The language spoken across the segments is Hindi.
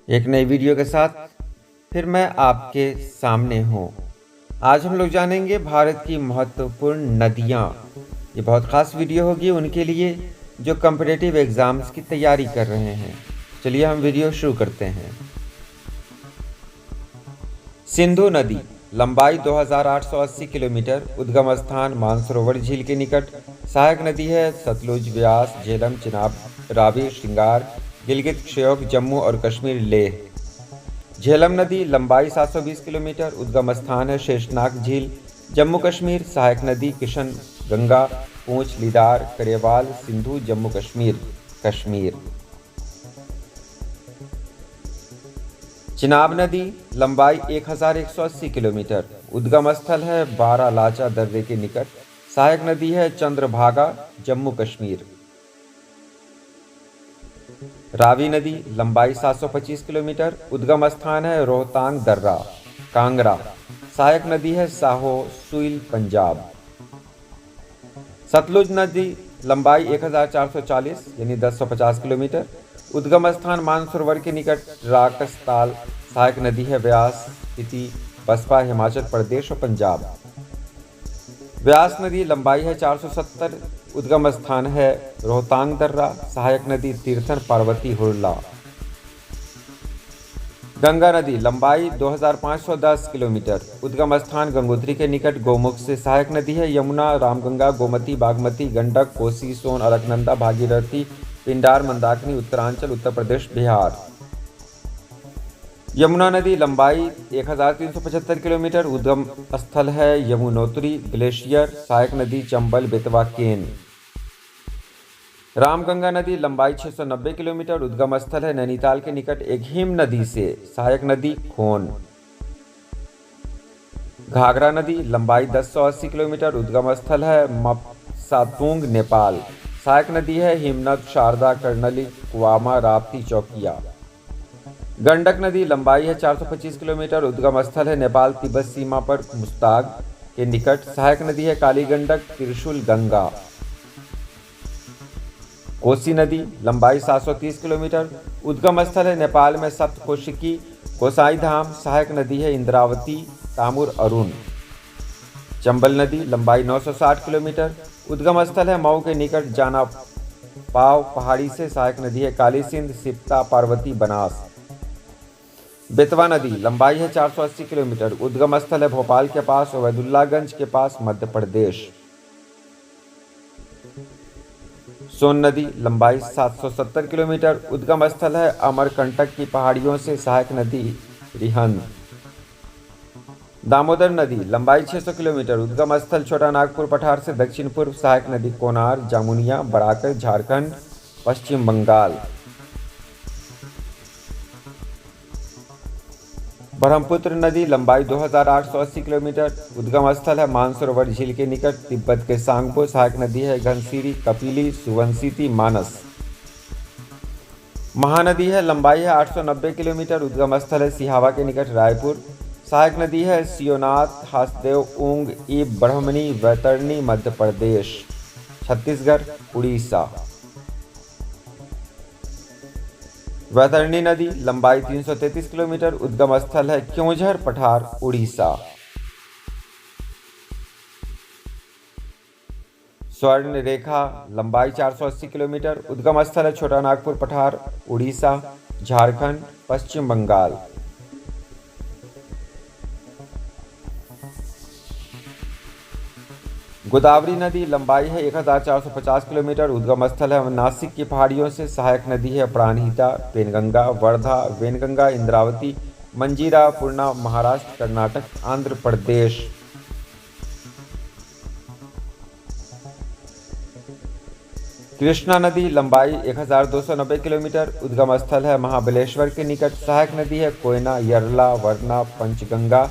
एक नई वीडियो के साथ फिर मैं आपके सामने हूँ। आज हम लोग जानेंगे भारत की महत्वपूर्ण नदियाँ। ये बहुत ख़ास वीडियो होगी उनके लिए जो कॉम्पिटिटिव एग्ज़ाम्स की तैयारी कर रहे हैं। चलिए हम वीडियो शुरू करते हैं। सिंधु नदी लंबाई 2880 किलोमीटर, उद्गम स्थान मानसरोवर झील के निकट। सहायक नदी है सतलुज, व्यास, झेलम, चिनाब, रावी, श्रृंगार, गिलगित, श्योक, जम्मू और कश्मीर, लेह। झेलम नदी लंबाई 720 किलोमीटर, उद्गम स्थान है शेषनाग झील, जम्मू कश्मीर। सहायक नदी किशन गंगा, पूंछ, लीदार, करेवाल, सिंधु, जम्मू कश्मीर, कश्मीर। चिनाब नदी लंबाई 1180 किलोमीटर, उद्गम स्थल है बारालाचा दर्रे के निकट। सहायक नदी है चंद्रभागा, जम्मू कश्मीर। रावी नदी लंबाई 725 किलोमीटर, उद्गम स्थान है रोहतांग दर्रा, कांगड़ा। सहायक नदी है साहो, सुइल, पंजाब। सतलुज नदी लंबाई 1440 यानी 1050 किलोमीटर, उद्गम स्थान मानसरोवर के निकट, राकसताल। सहायक नदी है व्यास, स्पीति, बसपा, हिमाचल प्रदेश और पंजाब। व्यास नदी लंबाई है 470, उद्गम स्थान है रोहतांग दर्रा। सहायक नदी तीर्थन, पार्वती, हुरला। गंगा नदी लंबाई 2510 किलोमीटर, उद्गम स्थान गंगोत्री के निकट, गोमुख से। सहायक नदी है यमुना, रामगंगा, गोमती, बागमती, गंडक, कोसी, सोन, अलकनंदा, भागीरथी, पिंडार, मंदाकिनी। उत्तरांचल, उत्तर प्रदेश, बिहार। यमुना नदी लंबाई 1375 किलोमीटर, उद्गम स्थल है यमुनोत्री ग्लेशियर। सहायक नदी चंबल, बेतवा, केन। रामगंगा नदी लंबाई 690 किलोमीटर, उद्गम स्थल है नैनीताल के निकट, एक हिम नदी से। सहायक नदी खोन। घाघरा नदी लंबाई 1080 किलोमीटर, उद्गम स्थल है मपसातुंग, नेपाल। सहायक नदी है हिमनद, शारदा, कर्नली, कुआमा, राप्ती, चौकिया। गंडक नदी लंबाई है 425 किलोमीटर, उद्गम स्थल है नेपाल तिब्बत सीमा पर, मुस्ताग के निकट। सहायक नदी है काली गंडक, त्रिशूल, गंगा। कोसी नदी लंबाई 730 किलोमीटर, उद्गम स्थल है नेपाल में, सप्तकोशिकी, गोसाई धाम। सहायक नदी है इंद्रावती, तामुर, अरुण। चंबल नदी लंबाई 960 किलोमीटर, उद्गम स्थल है मऊ के निकट, जाना पाव पहाड़ी से। सहायक नदी है काली सिंध, सिप्ता, पार्वती, बनास। बेतवा नदी लंबाई है 480 किलोमीटर, उद्गम स्थल है भोपाल के पास, वैदुल्लागंज के पास, मध्य प्रदेश। सोन नदी लंबाई 770 किलोमीटर, उद्गम स्थल है अमरकंटक की पहाड़ियों से। सहायक नदी रिहंद। दामोदर नदी लंबाई 600 किलोमीटर, उद्गम स्थल छोटा नागपुर पठार से दक्षिण पूर्व। सहायक नदी कोनार, जामुनिया, बराकर, झारखंड, पश्चिम बंगाल। ब्रह्मपुत्र नदी लंबाई 2880 किलोमीटर, उद्गम स्थल है मानसरोवर झील के निकट, तिब्बत के सांगपो। सहायक नदी है घनसीरी, कपिली, सुवनसिरी, मानस। महानदी है लंबाई है 890 किलोमीटर, उद्गम स्थल है सिहावा के निकट, रायपुर। सहायक नदी है सियोनाथ, हासदेव, ऊंग, ईब, ब्रह्मणी, वैतरणी, मध्य प्रदेश, छत्तीसगढ़, उड़ीसा। वैतरणी नदी लंबाई 333 किलोमीटर, उद्गम स्थल है क्योंझर, पठार, उड़ीसा। स्वर्ण रेखा लंबाई 480 किलोमीटर, उद्गम स्थल है छोटा नागपुर पठार, उड़ीसा, झारखंड, पश्चिम बंगाल। गोदावरी नदी लंबाई है 1450 किलोमीटर, उद्गम स्थल है नासिक की पहाड़ियों से। सहायक नदी है प्राणहिता, पेनगंगा, वर्धा, वेनगंगा, इंद्रावती, मंजीरा, पूर्णा, महाराष्ट्र, कर्नाटक, आंध्र प्रदेश। कृष्णा नदी लंबाई 1290 किलोमीटर, उद्गम स्थल है महाबलेश्वर के निकट। सहायक नदी है कोयना, यरला, वरना, पंचगंगा,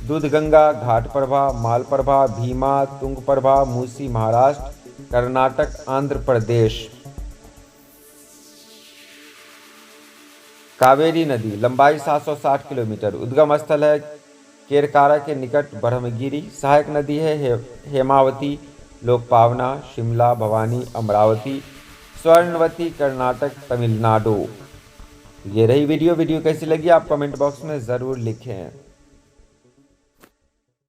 दूधगंगा, घाटप्रभा, मालप्रभा, भीमा, तुंगप्रभा, मूसी, महाराष्ट्र, कर्नाटक, आंध्र प्रदेश। कावेरी नदी लंबाई 760 किलोमीटर, उद्गम स्थल है केरकारा के निकट, ब्रह्मगिरी। सहायक नदी है हेमावती, लोकपावना, शिमला, भवानी, अमरावती, स्वर्णवती, कर्नाटक, तमिलनाडु। ये रही वीडियो कैसी लगी आप कमेंट बॉक्स में ज़रूर लिखें।